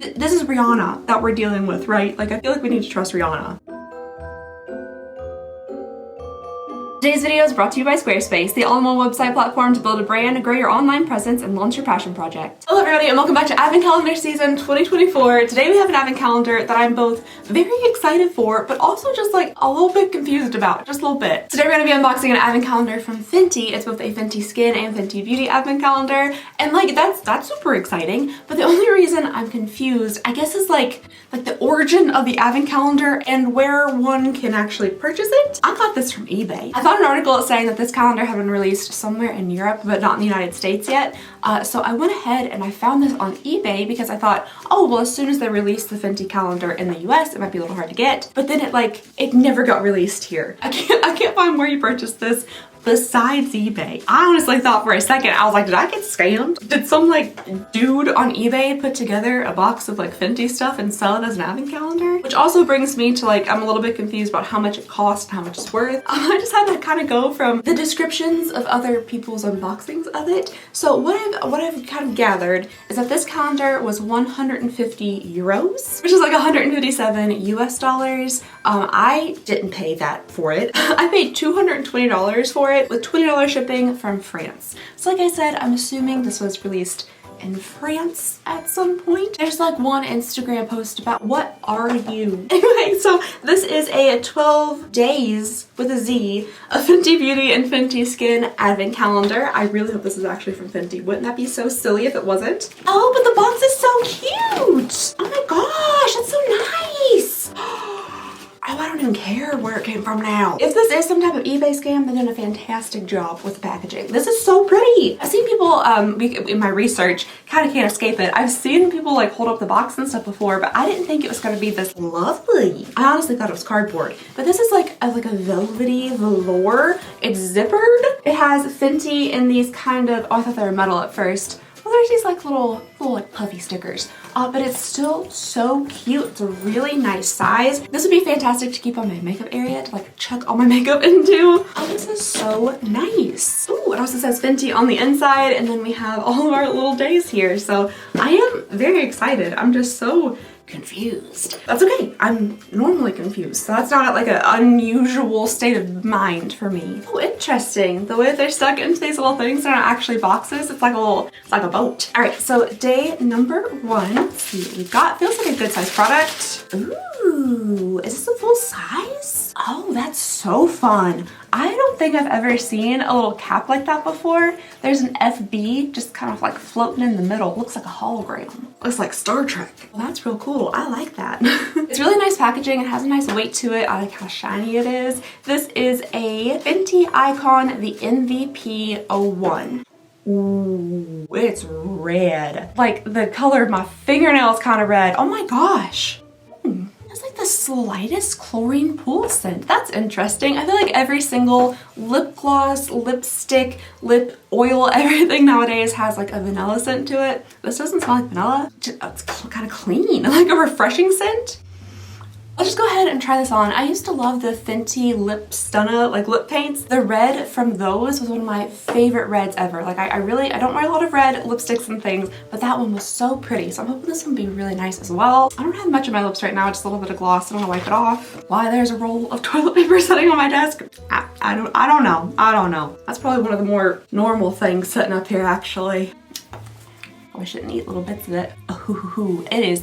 This is Rihanna that we're dealing with, right? Like, I feel like we need to trust Rihanna. Today's video is brought to you by Squarespace, the all-in-one website platform to build a brand, grow your online presence, and launch your passion project. Hello everybody, and welcome back to Advent Calendar Season 2024. Today we have an Advent Calendar that I'm both very excited for, but also just like a little bit confused about, just a little bit. Today we're gonna be unboxing an Advent Calendar from Fenty. It's both a Fenty Skin and Fenty Beauty Advent Calendar, and like that's super exciting. But the only reason I'm confused, I guess, is like the origin of the Advent Calendar and where one can actually purchase it. I got this from eBay. I found an article saying that this calendar had been released somewhere in Europe, but not in the United States yet. So I went ahead and I found this on eBay because I thought, oh, well, as soon as they release the Fenty calendar in the US, it might be a little hard to get. But then it never got released here. I can't find where you purchased this besides eBay. I honestly thought for a second, I was like, did I get scammed? Did some like dude on eBay put together a box of like Fenty stuff and sell it as an Advent calendar? Which also brings me to like, I'm a little bit confused about how much it cost and how much it's worth. I just had to kind of go from the descriptions of other people's unboxings of it. So what I've kind of gathered is that this calendar was 150 euros, which is like 157 US dollars. I didn't pay that for it. I paid $220 for it with $20 shipping from France. So like I said, I'm assuming this was released in France at some point. There's like one Instagram post about what are you? Anyway, so this is a 12 days with a Z of Fenty Beauty and Fenty Skin Advent Calendar. I really hope this is actually from Fenty. Wouldn't that be so silly if it wasn't? Oh, but the box is so cute! Oh my gosh, that's so nice! Oh, I don't even care where it came from now. If this is some type of eBay scam, they're doing a fantastic job with the packaging. This is so pretty. I've seen people, in my research, kind of can't escape it. I've seen people like hold up the box and stuff before, but I didn't think it was gonna be this lovely. I honestly thought it was cardboard, but this is like a velvety velour. It's zippered. It has Fenty in these kind of, oh, I thought they were metal at first. Well, there's these like little like puffy stickers, but it's still so cute. It's a really nice size. This would be fantastic to keep on my makeup area to like chuck all my makeup into. Oh, this is so nice. Ooh, it also says Fenty on the inside, and then we have all of our little days here. So I am very excited. I'm just so confused. That's okay. I'm normally confused, so that's not like an unusual state of mind for me. Oh, interesting. The way that they're stuck into these little things, they're not actually boxes. It's like a boat. All right, so day number one. Let's see what we've got. Feels like a good size product. Ooh, is this a full size? Oh, that's so fun. I don't think I've ever seen a little cap like that before. There's an FB just kind of like floating in the middle. Looks like a hologram. Looks like Star Trek. Well, that's real cool. I like that. It's really nice packaging. It has a nice weight to it. I like how shiny it is. This is a Fenty Icon, the MVP 01. Ooh, it's red. Like the color of my fingernails kind of red. Oh my gosh. It's like the slightest chlorine pool scent. That's interesting. I feel like every single lip gloss, lipstick, lip oil, everything nowadays has like a vanilla scent to it. This doesn't smell like vanilla. It's kind of clean, like a refreshing scent. I'll just go ahead and try this on. I used to love the Fenty Lip Stunna, like lip paints. The red from those was one of my favorite reds ever. Like I don't wear a lot of red lipsticks and things, but that one was so pretty. So I'm hoping this one will be really nice as well. I don't have much on my lips right now, just a little bit of gloss. I don't want to wipe it off. Why there's a roll of toilet paper sitting on my desk? I don't know. That's probably one of the more normal things sitting up here actually. Oh, I shouldn't eat little bits of it. Oh, it is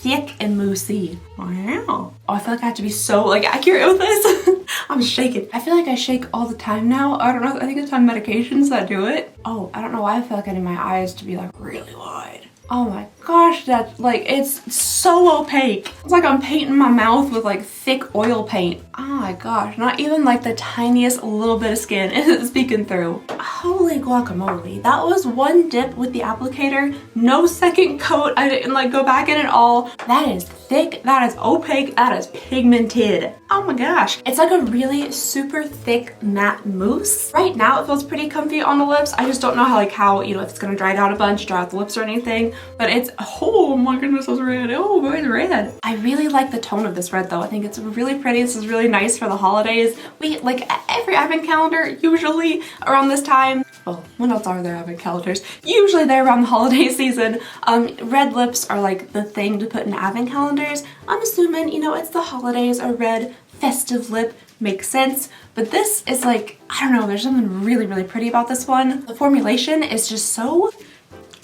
thick and moussey. Wow. Oh, I feel like I have to be so like accurate with this. I'm shaking. I feel like I shake all the time now. I don't know. I think it's on medications that do it. Oh, I don't know why I feel like I need my eyes to be like really wide. Oh my gosh, that's like, it's so opaque. It's like I'm painting my mouth with like thick oil paint. Oh my gosh, not even like the tiniest little bit of skin is peeking through. Holy guacamole. That was one dip with the applicator, no second coat. I didn't like go back in at all. That is thick, that is opaque, that is pigmented. Oh my gosh. It's like a really super thick matte mousse. Right now it feels pretty comfy on the lips. I just don't know how, you know, if it's gonna dry out a bunch, dry out the lips or anything. But it's, oh my goodness, it's red. Oh, it's red. I really like the tone of this red though. I think it's really pretty. This is really nice for the holidays. We, like every advent calendar, usually around this time, Well, when else are there advent calendars? Usually they're around the holiday season. Red lips are like the thing to put in advent calendars. I'm assuming, you know, it's the holidays, a red festive lip makes sense. But this is like, I don't know, there's something really, really pretty about this one. The formulation is just so,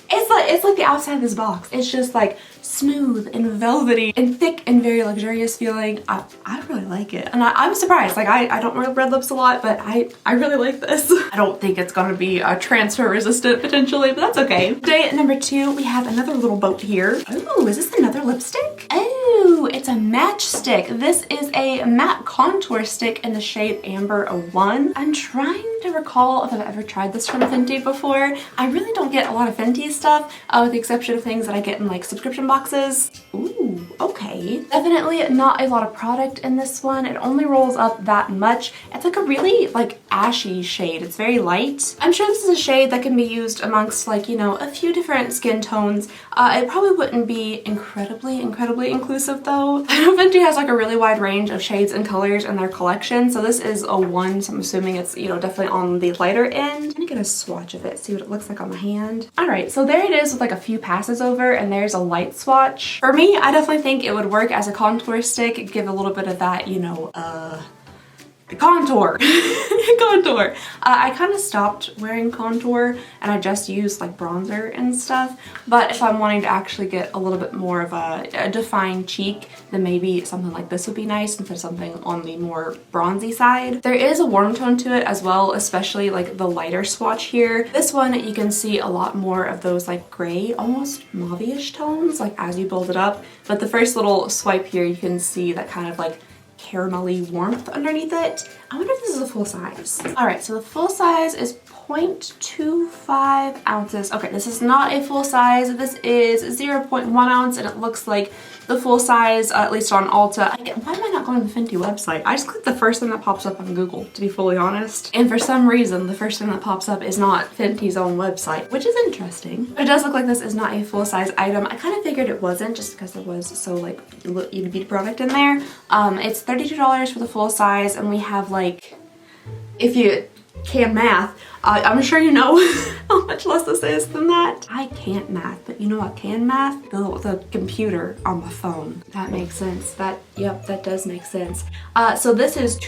it's like the outside of this box. It's just like smooth and velvety and thick and very luxurious feeling. I really like it. And I'm surprised. Like I don't wear red lips a lot, but I really like this. I don't think it's gonna be transfer resistant potentially, but that's okay. Day number 2, we have another little boat here. Oh, is this another lipstick? Oh, it's a matchstick. This is a matte contour stick in the shade Amber 01. I'm trying to recall if I've ever tried this from Fenty before. I really don't get a lot of Fenty stuff, with the exception of things that I get in like subscription boxes. Ooh, okay. Definitely not a lot of product in this one. It only rolls up that much. It's like a really like ashy shade. It's very light. I'm sure this is a shade that can be used amongst like, you know, a few different skin tones. It probably wouldn't be incredibly inclusive though. I know Fenty has like a really wide range of shades and colors in their collection. So this is a 1, so I'm assuming it's, you know, definitely on the lighter end. I'm gonna get a swatch of it, see what it looks like on my hand. All right, so there it is with like a few passes over, and there's a light swatch. For me, I definitely think it would work as a contour stick, give a little bit of that, you know, contour. Contour. I kind of stopped wearing contour and I just used like bronzer and stuff, but if I'm wanting to actually get a little bit more of a defined cheek, then maybe something like this would be nice instead of something on the more bronzy side. There is a warm tone to it as well, especially like the lighter swatch here. This one you can see a lot more of those like gray, almost mauve-ish tones like as you build it up, but the first little swipe here you can see that kind of like caramelly warmth underneath it. I wonder if this is a full size. All right, so the full size is 0.25 ounces. Okay, this is not a full size. This is 0.1 ounce, and it looks like the full size, at least on Ulta. Why am I not going to the Fenty website? I just clicked the first thing that pops up on Google, to be fully honest. And for some reason, the first thing that pops up is not Fenty's own website, which is interesting. But it does look like this is not a full size item. I kind of figured it wasn't just because there was so like itty bitty product in there. It's $32 for the full size, and we have like, if you can math, I'm sure you know how much less this is than that. I can't math, but you know what can math? The computer on my phone. That makes sense. Yep, that does make sense. So this is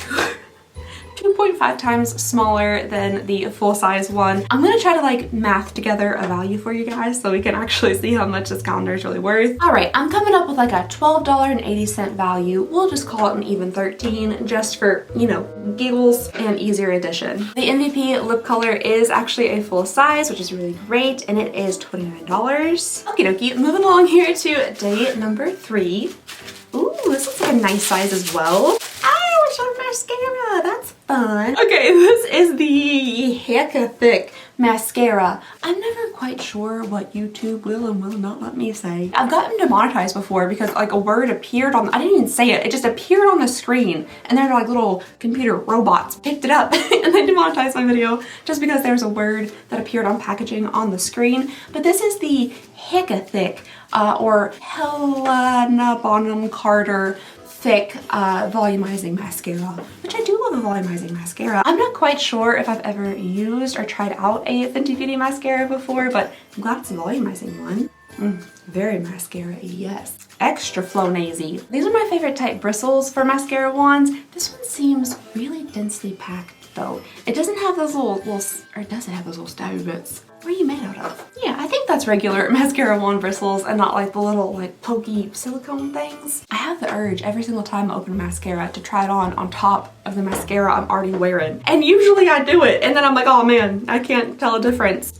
2.5 times smaller than the full size one. I'm gonna try to like math together a value for you guys so we can actually see how much this calendar is really worth. All right, I'm coming up with like a $12.80 value. We'll just call it an even 13 just for, you know, giggles and easier addition. The MVP lip color is actually a full size, which is really great, and it is $29. Okie dokie, moving along here to day number 3. Ooh, this looks like a nice size as well. It's our mascara. That's fun. Okay, this is the Hecka Thick mascara. I'm never quite sure what YouTube will and will not let me say. I've gotten demonetized before because like a word appeared on, I didn't even say it, it just appeared on the screen, and they're like little computer robots picked it up and they demonetized my video just because there's a word that appeared on packaging on the screen. But this is the Hecka Thick or Helena Bonham Carter Thick volumizing mascara, which I do love a volumizing mascara. I'm not quite sure if I've ever used or tried out a Fenty Beauty mascara before, but I'm glad it's a volumizing one. Very mascara-y, yes. Extra Flonasy. These are my favorite type bristles for mascara wands. This one seems really densely packed though. It doesn't have those little, or does it have those little stabby bits? What are you made out of? Yeah, I think that's regular mascara wand bristles and not like the little like pokey silicone things. I have the urge every single time I open a mascara to try it on top of the mascara I'm already wearing. And usually I do it and then I'm like, oh man, I can't tell a difference.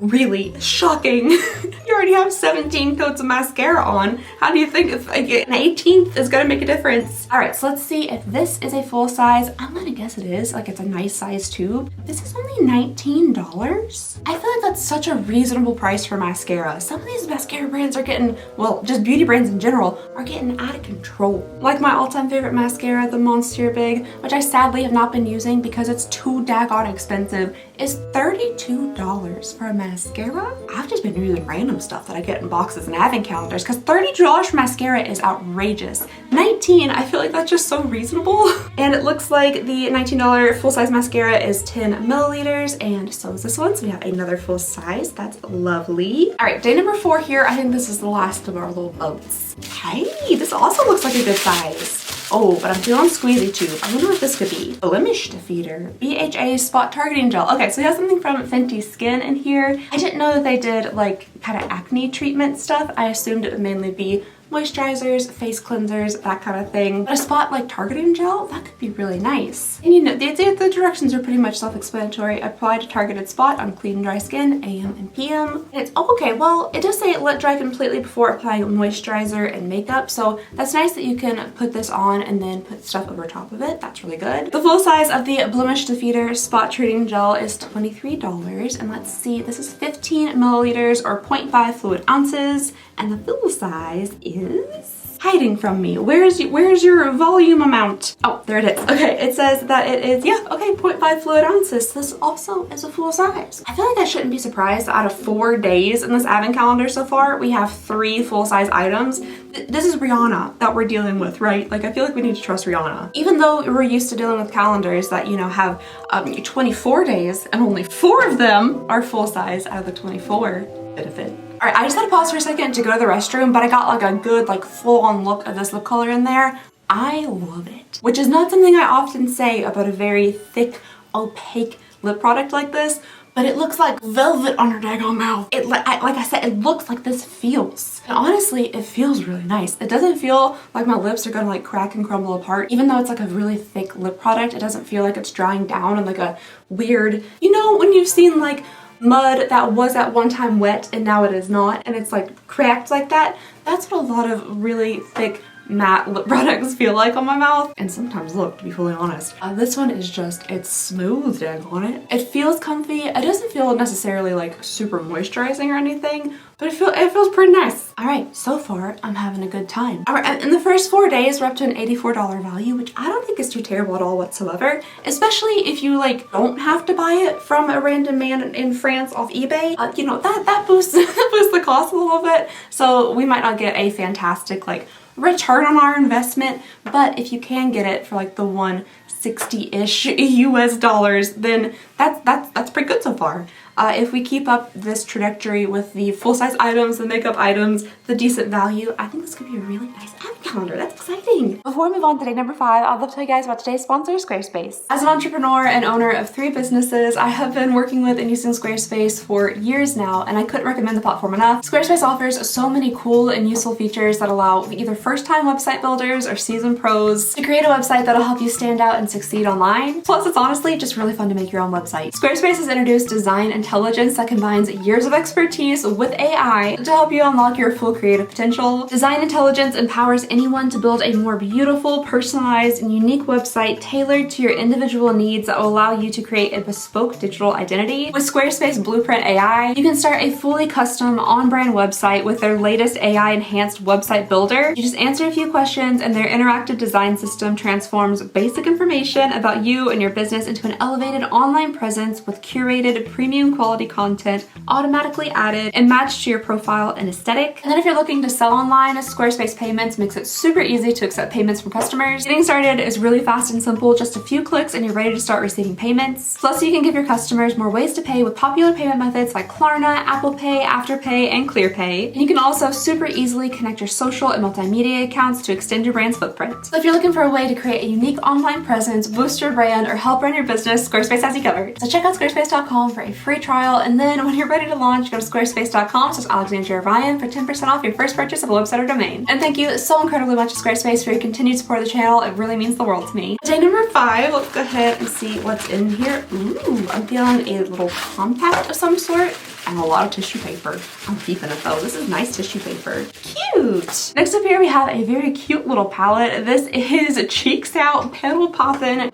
Really shocking. You already have 17 coats of mascara on. How do you think if I get an 18th is gonna make a difference? All right, so let's see if this is a full size. I'm gonna guess it is, like it's a nice size tube. This is only $19. I feel like that's such a reasonable price for mascara. Some of these mascara brands are getting, well, just beauty brands in general, are getting out of control. Like my all-time favorite mascara, the Monster Big, which I sadly have not been using because it's too daggone expensive, is $32 for a mascara. I've just been using random stuff stuff that I get in boxes and advent calendars, because $30 for mascara is outrageous. $19, I feel like that's just so reasonable. And it looks like the $19 full-size mascara is 10 milliliters, and so is this one. So we have another full size. That's lovely. All right, day number 4 here. I think this is the last of our little boats. Hey, this also looks like a good size. Oh, but I'm feeling squeezy too. I wonder what this could be. Blemish Defeater. BHA Spot Targeting Gel. Okay, so we have something from Fenty Skin in here. I didn't know that they did like kind of acne treatment stuff. I assumed it would mainly be moisturizers, face cleansers, that kind of thing. But a spot like targeting gel, that could be really nice. And you know, the directions are pretty much self-explanatory. Apply to targeted spot on clean, dry skin, AM and PM. And it's, oh, okay, well, it does say let dry completely before applying moisturizer and makeup. So that's nice that you can put this on and then put stuff over top of it. That's really good. The full size of the Blemish Defeater Spot Treating Gel is $23. And let's see, this is 15 milliliters or 0.5 fluid ounces. And the full size is hiding from me. Where's your volume amount? Oh, there it is. Okay, it says that it is, yeah, okay, 0.5 fluid ounces. This also is a full size. I feel like I shouldn't be surprised that out of 4 days in this advent calendar so far, we have 3 full-size items. This is Rihanna that we're dealing with, right? Like, I feel like we need to trust Rihanna. Even though we're used to dealing with calendars that, you know, have 24 days and only 4 of them are full size out of the 24 benefit. All right, I just had to pause for a second to go to the restroom, but I got like a good, like full-on look of this lip color in there. I love it, which is not something I often say about a very thick, opaque lip product like this, but it looks like velvet on her daggone mouth. Like I said, it looks like this feels. And honestly, it feels really nice. It doesn't feel like my lips are gonna like crack and crumble apart. Even though it's like a really thick lip product, it doesn't feel like it's drying down in like a weird, you know, when you've seen like mud that was at one time wet and now it is not, and it's like cracked like that. That's what a lot of really thick matte lip products feel like on my mouth, and sometimes look, to be fully honest. This one is just, it's smooth on it. It feels comfy. It doesn't feel necessarily like super moisturizing or anything, but it feels pretty nice. All right, so far I'm having a good time. All right, in the first 4 days we're up to an $84 value, which I don't think is too terrible at all whatsoever, especially if you like don't have to buy it from a random man in France off eBay. You know, that boosts the cost a little bit, so we might not get a fantastic like return on our investment, but if you can get it for like the 160-ish US dollars, then that's pretty good so far. If we keep up this trajectory with the full-size items, the makeup items, the decent value, I think this could be a really nice advent calendar. That's exciting. Before we move on to day number 5, I'd love to tell you guys about today's sponsor, Squarespace. As an entrepreneur and owner of 3 businesses, I have been working with and using Squarespace for years now, and I couldn't recommend the platform enough. Squarespace offers so many cool and useful features that allow either first-time website builders or seasoned pros to create a website that'll help you stand out and succeed online. Plus, it's honestly just really fun to make your own website. Squarespace has introduced design intelligence that combines years of expertise with AI to help you unlock your full creative potential. Design intelligence empowers anyone to build a more beautiful, personalized, and unique website tailored to your individual needs that will allow you to create a bespoke digital identity. With Squarespace Blueprint AI, you can start a fully custom on-brand website with their latest AI-enhanced website builder. You just answer a few questions and their interactive design system transforms basic information about you and your business into an elevated online presence with curated premium quality content automatically added and matched to your profile and aesthetic. And then if you're looking to sell online, Squarespace Payments makes it super easy to accept payments from customers. Getting started is really fast and simple, just a few clicks and you're ready to start receiving payments. Plus, you can give your customers more ways to pay with popular payment methods like Klarna, Apple Pay, Afterpay, and ClearPay. And you can also super easily connect your social and multimedia accounts to extend your brand's footprint. So if you're looking for a way to create a unique online presence, boost your brand, or help run your business, Squarespace has you covered. So check out squarespace.com for a free trial, and then when you're ready to launch, go to squarespace.com/Alexandria Ryan for 10% off your first purchase of a website or domain. And thank you so incredibly much to Squarespace for your continued support of the channel. It really means the world to me. Day number 5, let's go ahead and see what's in here. Ooh, I'm feeling a little compact of some sort and a lot of tissue paper. I'm keeping it though. This is nice tissue paper. Cute. Next up here we have a very cute little palette. This is Cheeks Out Petal Poppin'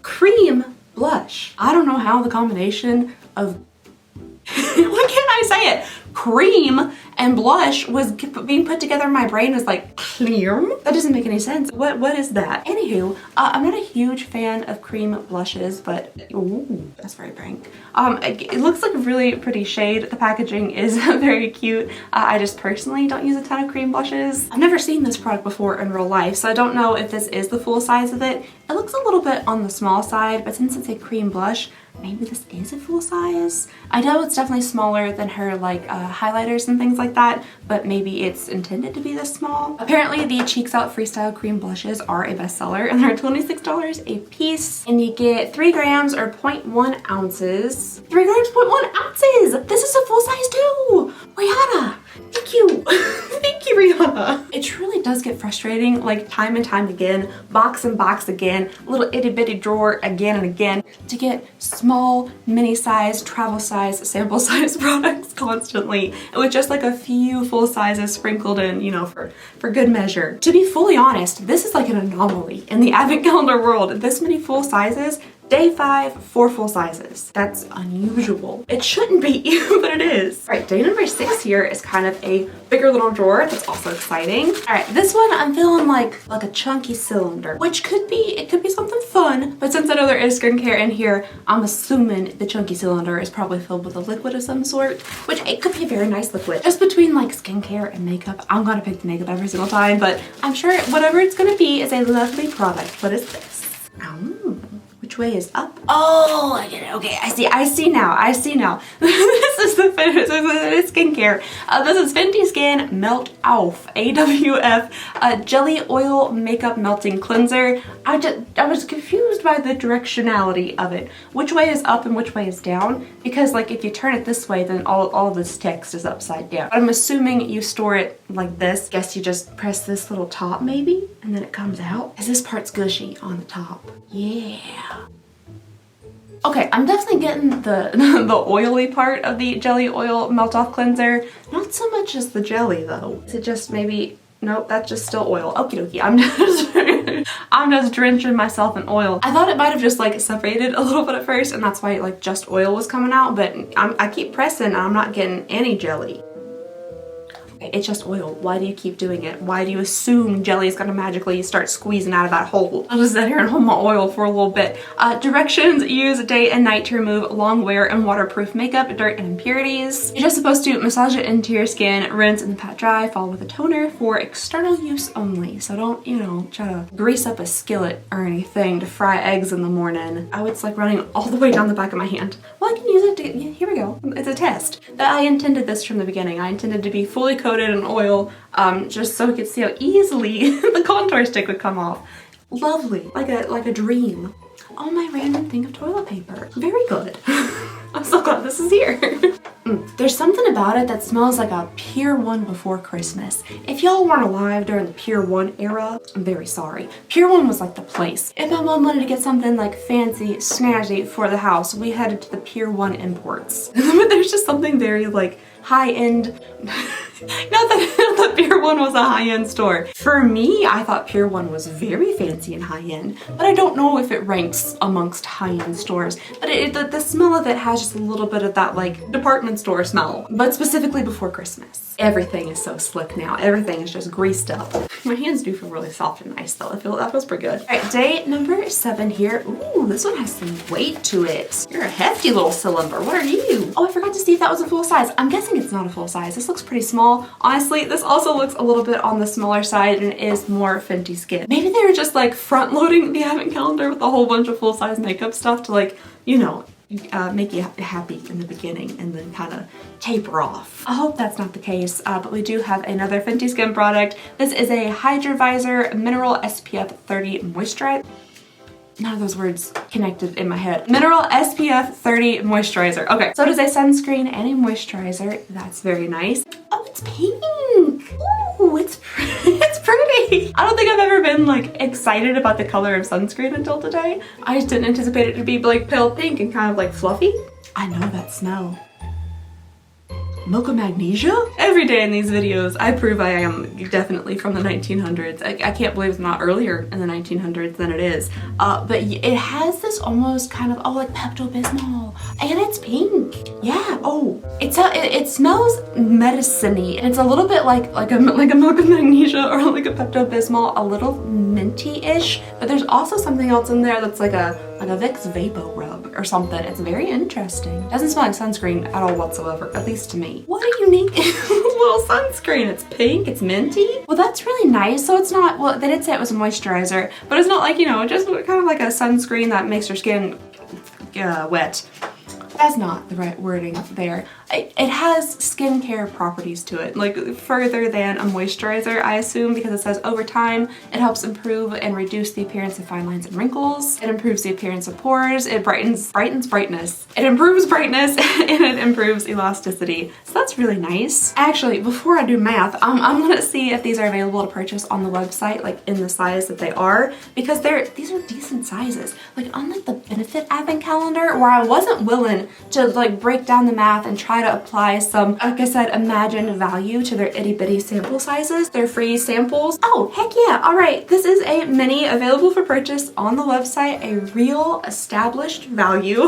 Cream Blush. I don't know how the combination of what can I say it? cream and blush was being put together in my brain as like clear. That doesn't make any sense. What is that? Anywho, I'm not a huge fan of cream blushes, but ooh, that's very pink. It looks like a really pretty shade. The packaging is very cute. I just personally don't use a ton of cream blushes. I've never seen this product before in real life, so I don't know if this is the full size of it. It looks a little bit on the small side, but since it's a cream blush, maybe this is a full size. I know it's definitely smaller than her like highlighters and things like that, but maybe it's intended to be this small. Apparently the Cheeks Out Freestyle cream blushes are a bestseller and they're $26 a piece, and you get 3 grams or 0.1 ounces. 3 grams, 0.1 ounces! This is a full size too! Rihanna, thank you. Thank you, Rihanna. It truly does get frustrating, like time and time again, box and box again, little itty bitty drawer again and again, to get small, mini size, travel size, sample size products constantly, with just like a few full sizes sprinkled in, you know, for good measure. To be fully honest, this is like an anomaly in the advent calendar world. This many full sizes. Day 5, 4 full sizes. That's unusual. It shouldn't be, but it is. All right, day number 6 here is kind of a bigger little drawer. That's also exciting. All right, this one I'm feeling like a chunky cylinder, which could be something fun, but since I know there is skincare in here, I'm assuming the chunky cylinder is probably filled with a liquid of some sort, which it could be a very nice liquid. Just between like skincare and makeup, I'm gonna pick the makeup every single time, but I'm sure whatever it's gonna be is a lovely product. What is this? Which way is up? Oh, I get it. Okay, I see now. This is the skincare. This is Fenty Skin Melt Off AWF Jelly Oil Makeup Melting Cleanser. I was confused by the directionality of it. Which way is up and which way is down? Because like if you turn it this way, then all this text is upside down. I'm assuming you store it like this. Guess you just press this little top maybe, and then it comes out. Because this part's gushy on the top. Yeah. Okay, I'm definitely getting the oily part of the Jelly Oil Melt Off Cleanser. Not so much as the jelly though. Is it just maybe, nope, that's just still oil. Okie dokie, I'm just drenching myself in oil. I thought it might have just like separated a little bit at first, and that's why like just oil was coming out, but I keep pressing and I'm not getting any jelly. It's just oil. Why do you keep doing it? Why do you assume jelly is gonna magically start squeezing out of that hole? I'll just sit here and hold my oil for a little bit. Directions: use day and night to remove long wear and waterproof makeup, dirt, and impurities. You're just supposed to massage it into your skin, rinse and pat dry, follow with a toner for external use only. So don't, you know, try to grease up a skillet or anything to fry eggs in the morning. Oh, it's like running all the way down the back of my hand. Well, I can use it to, yeah, here we go. It's a test. I intended this from the beginning. I intended to be fully coated in oil, just so we could see how easily the contour stick would come off. Lovely, like a dream. Oh, my random thing of toilet paper. Very good. I'm so glad this is here. There's something about it that smells like a Pier 1 before Christmas. If y'all weren't alive during the Pier 1 era, I'm very sorry. Pier 1 was like the place. If my mom wanted to get something like fancy, snazzy for the house, we headed to the Pier 1 imports. But there's just something very like high-end. Not that Pier 1 was a high-end store. For me, I thought Pier 1 was very fancy and high-end, but I don't know if it ranks amongst high-end stores. But the smell of it has just a little bit of that like department store smell, but specifically before Christmas. Everything is so slick now. Everything is just greased up. My hands do feel really soft and nice though. That feels pretty good. All right, day number 7 here. Ooh, this one has some weight to it. You're a hefty little cylinder. What are you? Oh, I forgot to see if that was a full size. I'm guessing it's not a full size. This looks pretty small. Honestly, this also looks a little bit on the smaller side and is more Fenty Skin. Maybe they were just like front loading the advent calendar with a whole bunch of full size makeup stuff to like, you know, make you happy in the beginning and then kind of taper off. I hope that's not the case, but we do have another Fenty Skin product. This is a Hydrovisor Mineral SPF 30 Moisturizer. None of those words connected in my head. Mineral SPF 30 Moisturizer. Okay, so it is a sunscreen and a moisturizer. That's very nice. Oh, it's pink. Ooh, it's pretty. I don't think I've ever been like excited about the color of sunscreen until today. I just didn't anticipate it to be like pale pink and kind of like fluffy. I know that smell. Mocha Magnesia? Every day in these videos, I prove I am definitely from the 1900s. I can't believe it's not earlier in the 1900s than it is. But it has this almost kind of, oh, like Pepto-Bismol. And it's pink. Yeah, oh. It smells medicine-y. And it's a little bit like a Mocha Magnesia or like a Pepto-Bismol, a little minty-ish. But there's also something else in there that's like a Vicks Vapor Rub or something. It's very interesting. Doesn't smell like sunscreen at all whatsoever, at least to me. What a unique little sunscreen. It's pink, it's minty. Well, that's really nice. So it's not, well, they did say it was a moisturizer, but it's not like, you know, just kind of like a sunscreen that makes your skin wet. That's not the right wording there. It has skincare properties to it, like further than a moisturizer, I assume, because it says over time it helps improve and reduce the appearance of fine lines and wrinkles. It improves the appearance of pores. It brightens brightness. It improves brightness and it improves elasticity. So that's really nice. Actually, before I do math, I'm gonna see if these are available to purchase on the website, like in the size that they are, because these are decent sizes. Like unlike the Benefit advent calendar, where I wasn't willing to like break down the math and try to apply some, like I said, imagined value to their itty bitty sample sizes. They're free samples. Oh, heck yeah. All right. This is a mini available for purchase on the website, a real established value.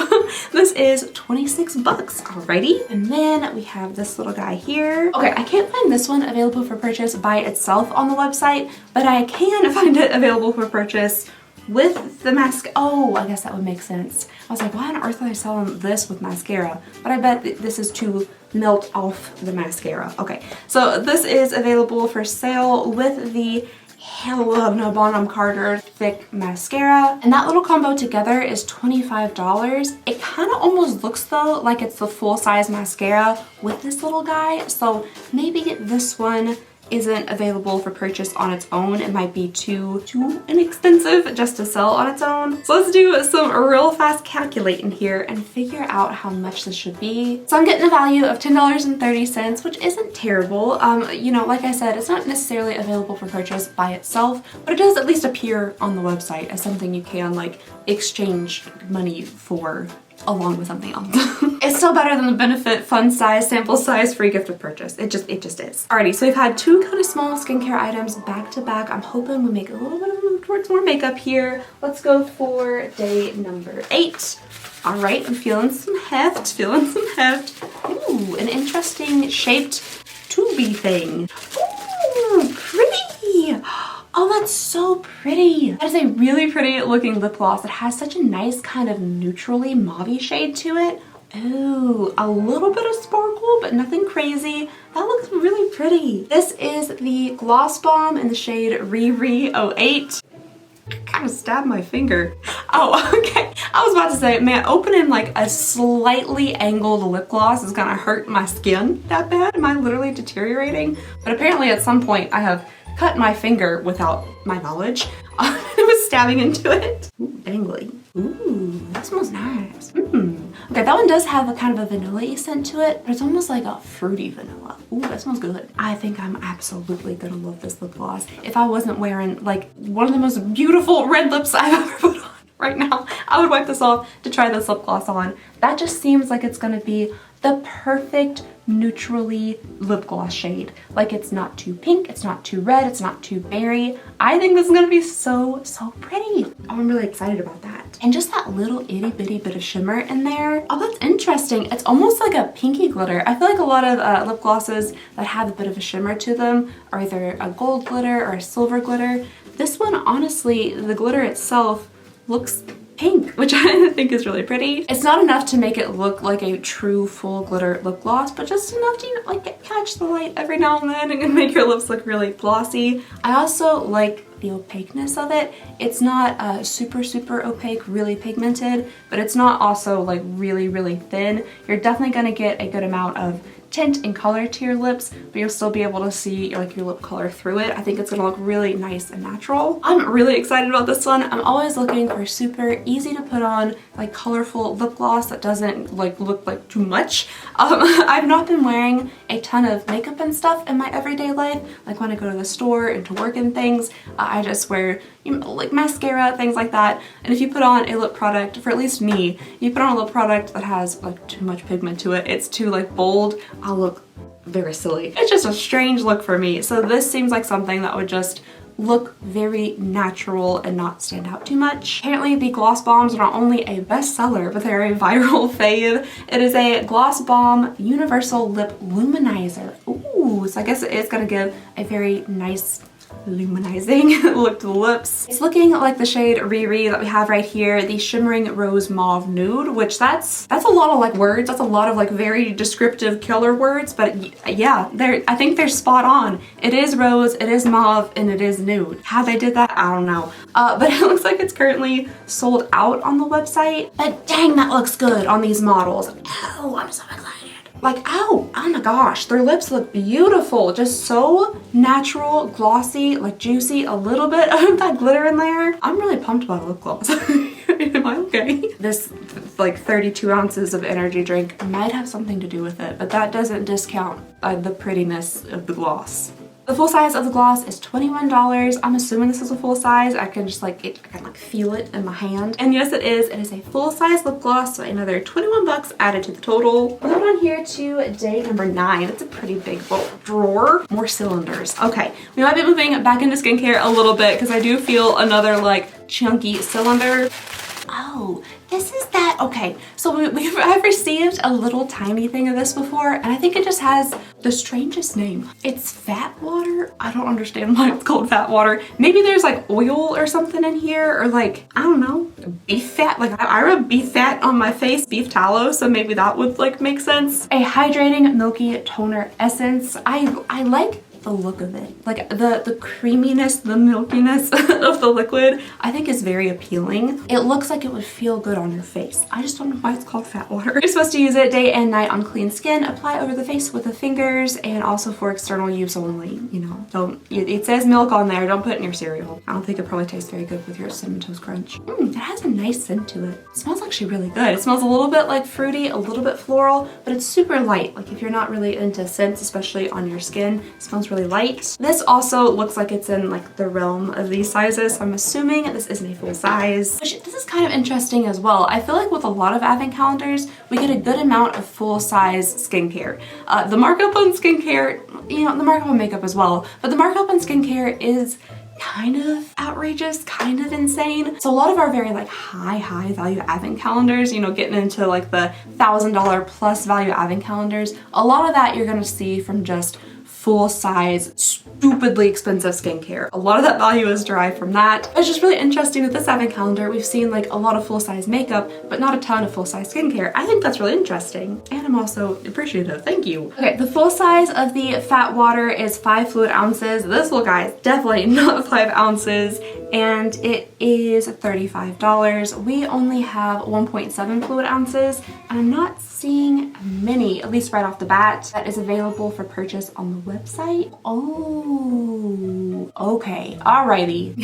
This is 26 bucks. Alrighty. And then we have this little guy here. Okay, I can't find this one available for purchase by itself on the website, but I can find it available for purchase with the mask. Oh, I guess that would make sense. I was like, why on earth are they selling this with mascara? But I bet this is to melt off the mascara. Okay, so this is available for sale with the Helena Bonham Carter thick mascara. And that little combo together is $25. It kind of almost looks though like it's the full size mascara with this little guy. So maybe this one isn't available for purchase on its own. It might be too inexpensive just to sell on its own. So let's do some real fast calculating here and figure out how much this should be. So I'm getting a value of $10.30, which isn't terrible. You know, like I said, it's not necessarily available for purchase by itself, but it does at least appear on the website as something you can like exchange money for along with something else. It's still better than the Benefit fun size, sample size, free gift of purchase. It just is. Alrighty, so we've had two kind of small skincare items back to back. I'm hoping we make a little bit of a move towards more makeup here. Let's go for day number 8. All right, I'm feeling some heft, Ooh, an interesting shaped tubey thing. Ooh, pretty. Oh, that's so pretty. That is a really pretty looking lip gloss. It has such a nice kind of neutrally mauve-y shade to it. Ooh, a little bit of sparkle, but nothing crazy. That looks really pretty. This is the Gloss Bomb in the shade Riri 08. Kind of stabbed my finger. Oh, okay. I was about to say, man, opening like a slightly angled lip gloss is gonna hurt my skin that bad. Am I literally deteriorating? But apparently at some point I have cut my finger without my knowledge. It was stabbing into it. Ooh, dangly. Ooh, that smells nice. Okay, that one does have a kind of a vanilla-y scent to it, but it's almost like a fruity vanilla. Ooh, that smells good. I think I'm absolutely gonna love this lip gloss. If I wasn't wearing like one of the most beautiful red lips I've ever put on right now, I would wipe this off to try this lip gloss on. That just seems like it's gonna be the perfect neutrally lip gloss shade. Like it's not too pink, it's not too red, it's not too berry. I think this is gonna be so pretty. Oh, I'm really excited about that. And just that little itty bitty bit of shimmer in there. Oh, that's interesting. It's almost like a pinky glitter. I feel like a lot of lip glosses that have a bit of a shimmer to them are either a gold glitter or a silver glitter. This one, honestly, the glitter itself looks pink, which I think is really pretty. It's not enough to make it look like a true full glitter lip gloss, but just enough to, you know, like catch the light every now and then and make your lips look really glossy. I also like the opaqueness of it. It's not super opaque, really pigmented, but it's not also like really thin. You're definitely gonna get a good amount of tint and color to your lips, but you'll still be able to see like your lip color through it. I think it's gonna look really nice and natural. I'm really excited about this one. I'm always looking for super easy to put on, like colorful lip gloss that doesn't like look like too much. I've not been wearing a ton of makeup and stuff in my everyday life. Like when I go to the store and to work and things, I just wear, you know, like mascara, things like that. And if you put on a lip product, for at least me, you put on a lip product that has like too much pigment to it, it's too like bold, I'll look very silly. It's just a strange look for me. So this seems like something that would just look very natural and not stand out too much. Apparently the gloss bombs are not only a bestseller, but they're a viral fave. It is a gloss bomb universal lip luminizer. Ooh, so I guess it is gonna give a very nice luminizing look to the lips. It's looking like the shade Riri that we have right here, the shimmering rose mauve nude, which that's a lot of like words. That's a lot of like very descriptive killer words, but yeah, I think they're spot on. It is rose, it is mauve, and it is nude. How they did that, I don't know. But it looks like it's currently sold out on the website. But dang, that looks good on these models. Oh, I'm so excited. Like, oh my gosh, their lips look beautiful. Just so natural, glossy, like juicy, a little bit of that glitter in there. I'm really pumped about lip gloss. Am I okay? This like 32 ounces of energy drink might have something to do with it, but that doesn't discount the prettiness of the gloss. The full size of the gloss is $21. I'm assuming this is a full size. I can just like, I can like feel it in my hand. And yes, it is. It is a full size lip gloss, so another 21 bucks added to the total. We're going on here to day number 9. It's a pretty big little drawer. More cylinders. Okay, we might be moving back into skincare a little bit because I do feel another like chunky cylinder. Oh, this is that. Okay, so I've received a little tiny thing of this before, and I think it just has the strangest name. It's fat water. I don't understand why it's called fat water. Maybe there's like oil or something in here, or like, I don't know, beef fat. Like I rub beef fat on my face, beef tallow, so maybe that would like make sense. A hydrating milky toner essence. I like the look of it. Like the creaminess, the milkiness of the liquid, I think is very appealing. It looks like it would feel good on your face. I just don't know why it's called fat water. You're supposed to use it day and night on clean skin, apply over the face with the fingers, and also for external use only. You know, it says milk on there, don't put it in your cereal. I don't think it probably tastes very good with your Cinnamon Toast Crunch. It has a nice scent to it. It smells actually really good. It smells a little bit like fruity, a little bit floral, but it's super light. Like if you're not really into scents, especially on your skin, it smells really light. This also looks like it's in like the realm of these sizes, so I'm assuming this isn't a full size. Which, this is kind of interesting as well. I feel like with a lot of advent calendars, we get a good amount of full size skincare. The markup on skincare, you know, the markup on makeup as well, but the markup on skincare is kind of outrageous, kind of insane. So a lot of our very like high value advent calendars, you know, getting into like the $1,000 plus value advent calendars, a lot of that you're gonna see from just full size, stupidly expensive skincare. A lot of that value is derived from that. It's just really interesting with this advent calendar, we've seen like a lot of full size makeup, but not a ton of full size skincare. I think that's really interesting. And I'm also appreciative, thank you. Okay, the full size of the fat water is 5 fluid ounces. This little guy is definitely not 5 ounces, and it is $35. We only have 1.7 fluid ounces, and I'm not seeing many, at least right off the bat, that is available for purchase on the website. Oh, okay, alrighty.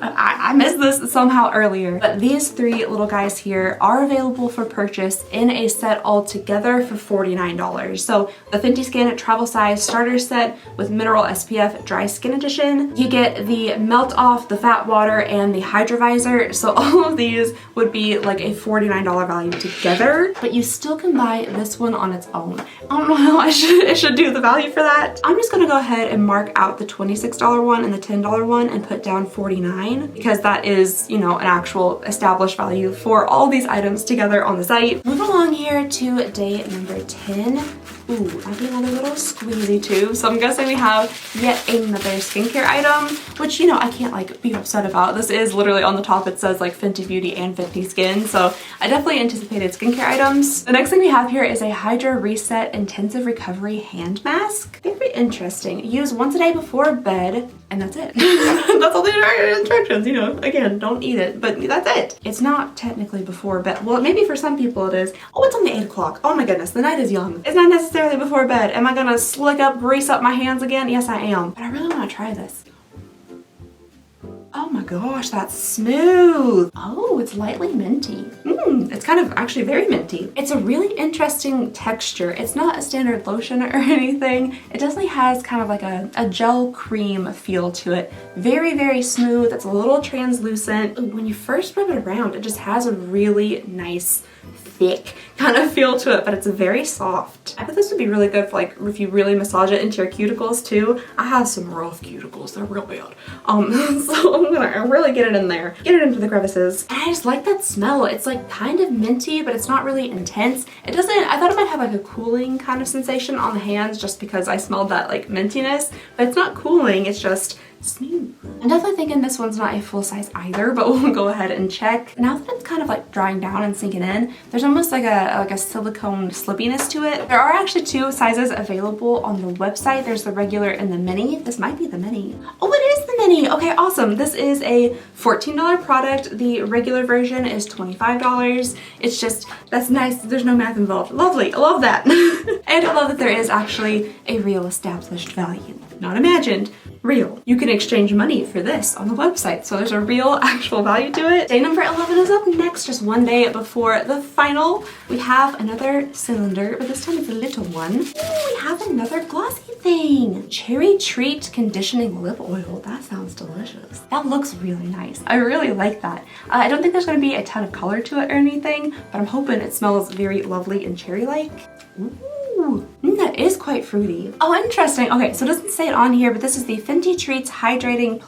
I missed this somehow earlier, but these 3 little guys here are available for purchase in a set all together for $49. So the Fenty Skin Travel Size Starter Set with Mineral SPF Dry Skin Edition. You get the Melt Off, the Fat Water, and the Hydrovisor. So all of these would be like a $49 value together, but you still can buy this one on its own. I don't know how I should do the value for that. I'm just gonna go ahead and mark out the $26 one and the $10 one and put down $49 because that is, you know, an actual established value for all these items together on the site. Move along here to day number 10. Ooh, I get another little squeezy tube. So I'm guessing we have yet another skincare item, which, you know, I can't like be upset about. This is literally on the top, it says like Fenty Beauty and Fenty Skin. So I definitely anticipated skincare items. The next thing we have here is a Hydra Reset Intensive Recovery Hand Mask. Very interesting. Use once a day before bed, and that's it. That's all the instructions, you know, again, don't eat it, but that's it. It's not technically before bed. Well, maybe for some people it is. Oh, it's only 8 o'clock. Oh my goodness, the night is young. It's not necessarily before bed. Am I gonna slick up, grease up my hands again? Yes, I am. But I really wanna try this. Oh my gosh, that's smooth. Oh, it's lightly minty. It's kind of actually very minty. It's a really interesting texture. It's not a standard lotion or anything. It definitely has kind of like a gel cream feel to it. Very smooth. It's a little translucent. When you first rub it around, it just has a really nice thick kind of feel to it, but it's very soft. I bet this would be really good for like if you really massage it into your cuticles too. I have some rough cuticles, they're real bad. So I'm gonna really get it in there, get it into the crevices. And I just like that smell. It's like kind of minty, but it's not really intense. It doesn't, I thought it might have like a cooling kind of sensation on the hands just because I smelled that like mintiness, but it's not cooling, it's just smooth. I'm definitely thinking this one's not a full size either, but we'll go ahead and check. Now that it's kind of like drying down and sinking in, there's almost like a silicone slippiness to it. There are actually 2 sizes available on the website. There's the regular and the mini. This might be the mini. Oh, it is the mini. Okay, awesome. This is a $14 product. The regular version is $25. It's just, that's nice. There's no math involved. Lovely. I love that. And I love that there is actually a real established value. Not imagined, real. You can exchange money for this on the website, so there's a real actual value to it. Day number 11 is up next, just one day before the final. We have another cylinder, but this time it's a little one. Ooh, we have another glossy thing. Cherry Treat Conditioning Lip Oil. That sounds delicious. That looks really nice. I really like that. I don't think there's gonna be a ton of color to it or anything, but I'm hoping it smells very lovely and cherry-like. Ooh, that is quite fruity. Oh, interesting. Okay, so it doesn't say it on here, but this is the Fenty Treats Hydrating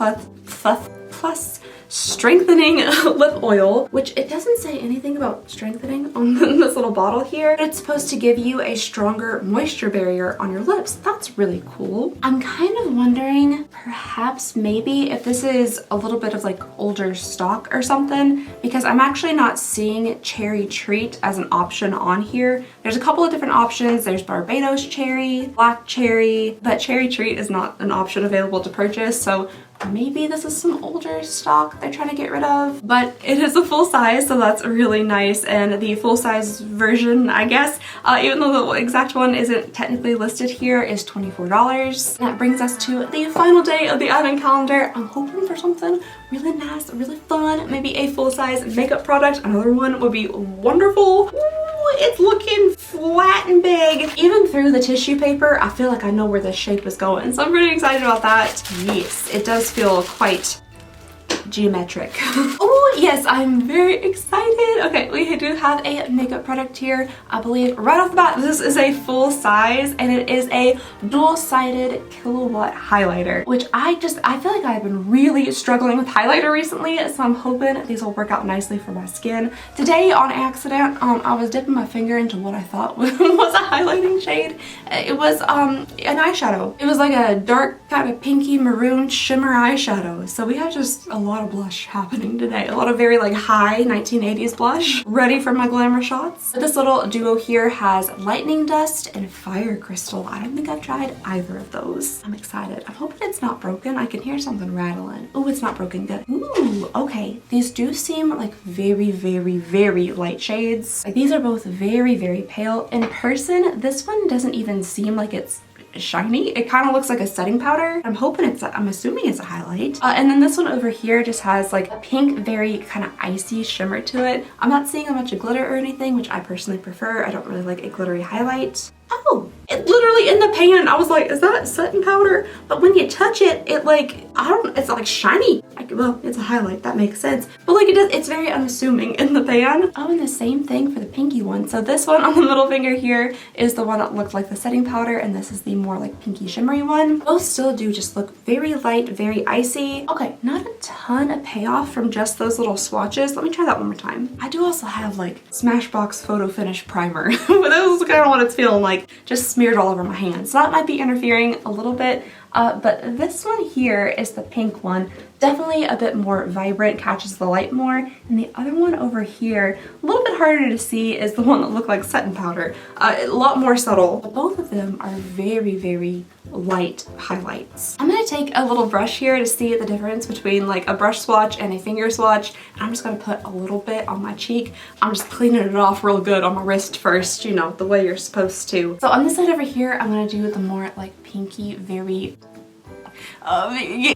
Plus Strengthening Lip Oil, which it doesn't say anything about strengthening on this little bottle here, but it's supposed to give you a stronger moisture barrier on your lips. That's really cool. I'm kind of wondering perhaps maybe if this is a little bit of like older stock or something, because I'm actually not seeing Cherry Treat as an option on here. There's a couple of different options. There's Barbados Cherry, Black Cherry, but Cherry Treat is not an option available to purchase, so maybe this is some older stock they're trying to get rid of, but it is a full size, so that's really nice. And the full size version, I guess, even though the exact one isn't technically listed here, is $24. And that brings us to the final day of the advent calendar. I'm hoping for something really nice, really fun, maybe a full size makeup product. Another one would be wonderful. Ooh, it's looking flat and big. Even through the tissue paper, I feel like I know where this shape is going, so I'm pretty excited about that. Yes, it does feel quite geometric. Oh yes, I'm very excited. Okay, we do have a makeup product here. I believe right off the bat this is a full size, and it is a dual-sided kilowatt highlighter, which I feel like I've been really struggling with highlighter recently, so I'm hoping these will work out nicely for my skin. Today on accident, I was dipping my finger into what I thought was a highlighting shade. It was an eyeshadow. It was like a dark kind of pinky maroon shimmer eyeshadow, so we have just a lot of blush happening today. A lot of very like high 1980s blush ready for my glamour shots. This little duo here has lightning dust and fire crystal. I don't think I've tried either of those. I'm excited. I'm hoping it's not broken. I can hear something rattling. Oh, it's not broken. Good. Ooh, okay. These do seem like very, very, very light shades. Like, these are both very, very pale. In person, this one doesn't even seem like it's shiny. It kind of looks like a setting powder. I'm assuming it's a highlight. And then this one over here just has like a pink, very kind of icy shimmer to it. I'm not seeing a bunch of glitter or anything, which I personally prefer. I don't really like a glittery highlight. Oh, it literally in the pan, I was like, is that setting powder? But when you touch it, it like, it's like shiny. Well, it's a highlight, that makes sense. But like it's very unassuming in the pan. Oh, and the same thing for the pinky one. So this one on the middle finger here is the one that looked like the setting powder, and this is the more like pinky shimmery one. Both still do just look very light, very icy. Okay, not a ton of payoff from just those little swatches. Let me try that one more time. I do also have like Smashbox Photo Finish Primer, but this is kind of what it's feeling like, just smeared all over my hands. So that might be interfering a little bit. But this one here is the pink one. Definitely a bit more vibrant, catches the light more. And the other one over here, a little bit harder to see, is the one that looked like setting powder. A lot more subtle. But both of them are very, very light highlights. I'm gonna take a little brush here to see the difference between like a brush swatch and a finger swatch. And I'm just gonna put a little bit on my cheek. I'm just cleaning it off real good on my wrist first, you know, the way you're supposed to. So on this side over here, I'm gonna do the more like pinky, very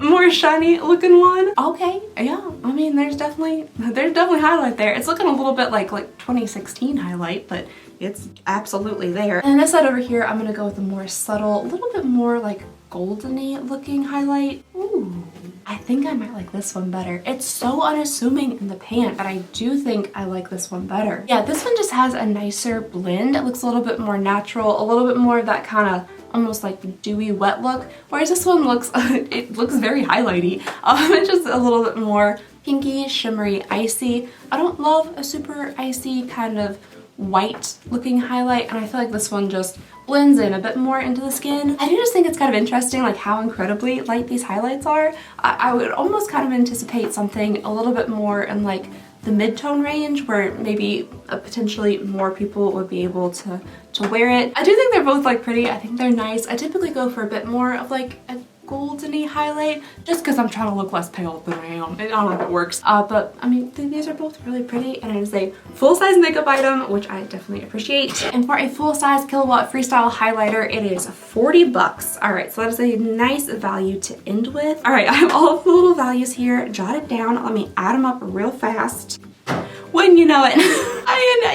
more shiny looking one. Okay, yeah, I mean there's definitely highlight there. It's looking a little bit like 2016 highlight, but it's absolutely there. And this side over here, I'm gonna go with a more subtle, a little bit more like goldeny looking highlight. Ooh, I think I might like this one better. It's so unassuming in the pan, but I do think I like this one better. Yeah, this one just has a nicer blend. It looks a little bit more natural, a little bit more of that kind of almost like dewy wet look, whereas this one looks, it looks very highlighty. It's just a little bit more pinky, shimmery, icy. I don't love a super icy kind of white looking highlight, and I feel like this one just blends in a bit more into the skin. I do just think it's kind of interesting like how incredibly light these highlights are. I would almost kind of anticipate something a little bit more in like the mid-tone range where maybe potentially more people would be able to wear it. I do think they're both like pretty. I think they're nice. I typically go for a bit more of like a goldeny highlight just because I'm trying to look less pale than I am. I don't know if it works. But I mean, these are both really pretty, and it is a full-size makeup item, which I definitely appreciate. And for a full-size Killawatt Freestyle highlighter, it is 40 bucks. All right, so that is a nice value to end with. All right, I have all of the little values here jotted down. Let me add them up real fast. Wouldn't you know it?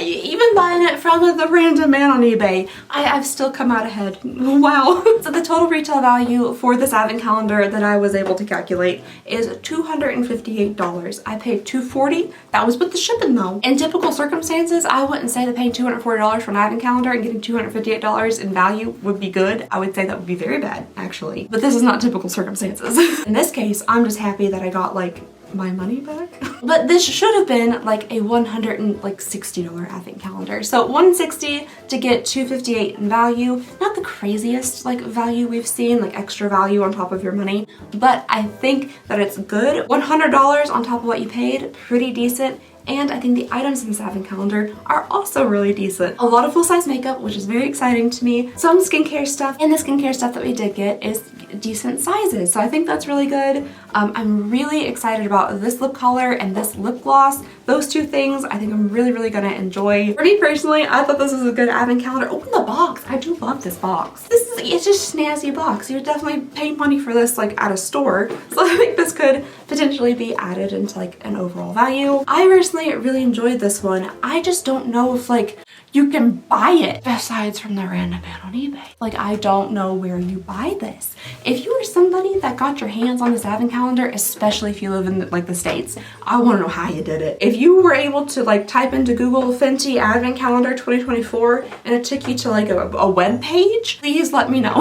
Even buying it from the random man on eBay, I've still come out ahead. Wow. So the total retail value for this advent calendar that I was able to calculate is $258. I paid $240. That was with the shipping though. In typical circumstances, I wouldn't say that paying $240 for an advent calendar and getting $258 in value would be good. I would say that would be very bad, actually. But this is not typical circumstances. In this case, I'm just happy that I got like my money back. But this should have been like a $160 advent calendar. So $160 to get $258 in value. Not the craziest like value we've seen, like extra value on top of your money, but I think that it's good. $100 on top of what you paid, pretty decent. And I think the items in this advent calendar are also really decent. A lot of full-size makeup, which is very exciting to me. Some skincare stuff, and the skincare stuff that we did get is decent sizes. So I think that's really good. I'm really excited about this lip color and this lip gloss. Those two things I think I'm really gonna enjoy. For me personally, I thought this was a good advent calendar. Open the box. I do love this box. It's just a snazzy box. You would definitely pay money for this like at a store. So I think this could potentially be added into like an overall value. I personally really enjoyed this one. I just don't know if like you can buy it besides from the random man on eBay. Like I don't know where you buy this. If you are somebody that got your hands on this advent calendar, especially if you live in like the States, I want to know how you did it. If you were able to like type into Google Fenty advent calendar 2024 and it took you to like a web page, please let me know.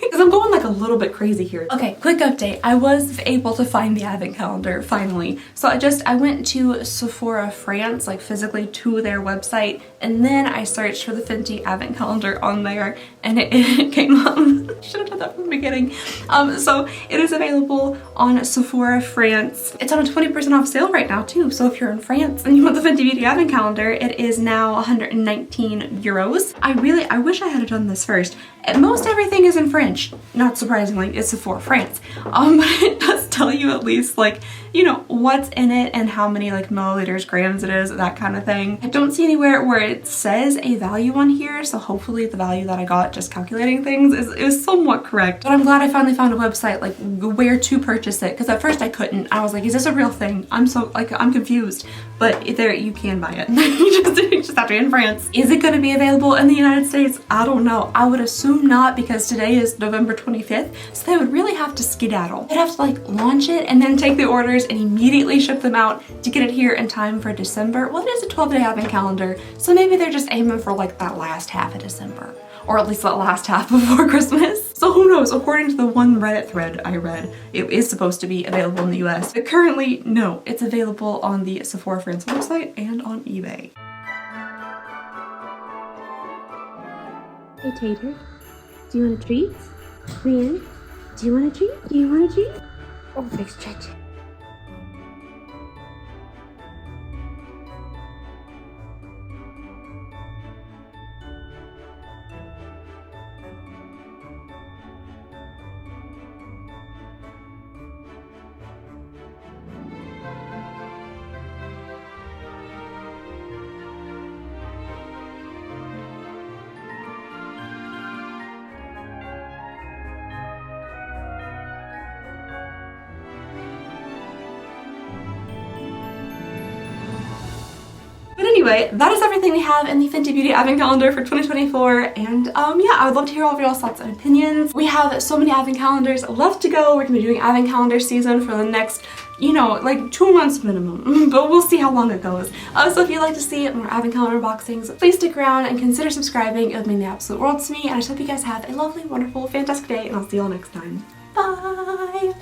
Because I'm going like a little bit crazy here. Okay, quick update. I was able to find the advent calendar finally. So I went to Sephora France, like physically to their website, and then I searched for the Fenty advent calendar on there and it came up. Should have done that from the beginning. So it is available on Sephora France. It's on a 20% off sale right now too. So if you're in France and you want the Fenty Beauty advent calendar, it is now 119 euros. I wish I had done this first. Most everything is in French, not surprisingly. It's Sephora France, but it does tell you at least like, you know, what's in it and how many like milliliters, grams it is, that kind of thing. I don't see anywhere where it says a value on here, so hopefully the value that I got just calculating things is somewhat correct. But I'm glad I finally found a website like where to purchase it, because at first I couldn't. I was like, is this a real thing? I'm confused. But there, you can buy it. you just have to be in France. Is it going to be available in the United States? I don't know. I would assume not, because today is November 25th, so they would really have to skedaddle. They'd have to like launch it and then take the orders and immediately ship them out to get it here in time for December. Well, it is a 12-day advent calendar, so maybe they're just aiming for like that last half of December, or at least that last half before Christmas. So who knows? According to the one Reddit thread I read, it is supposed to be available in the US. But currently, no, it's available on the Sephora France website and on eBay. Hey Tater, do you want a treat? Leanne, do you want a treat? Do you want a treat? Oh, big stretch. anyway, that is everything we have in the Fenty Beauty Advent Calendar for 2024, and yeah, I would love to hear all of y'all's thoughts and opinions. We have so many Advent Calendars left to go. We're gonna be doing Advent Calendar season for the next, you know, like 2 months minimum, but we'll see how long it goes. So if you'd like to see more Advent Calendar unboxings, please stick around and consider subscribing. It would mean the absolute world to me, and I just hope you guys have a lovely, wonderful, fantastic day, and I'll see y'all next time. Bye!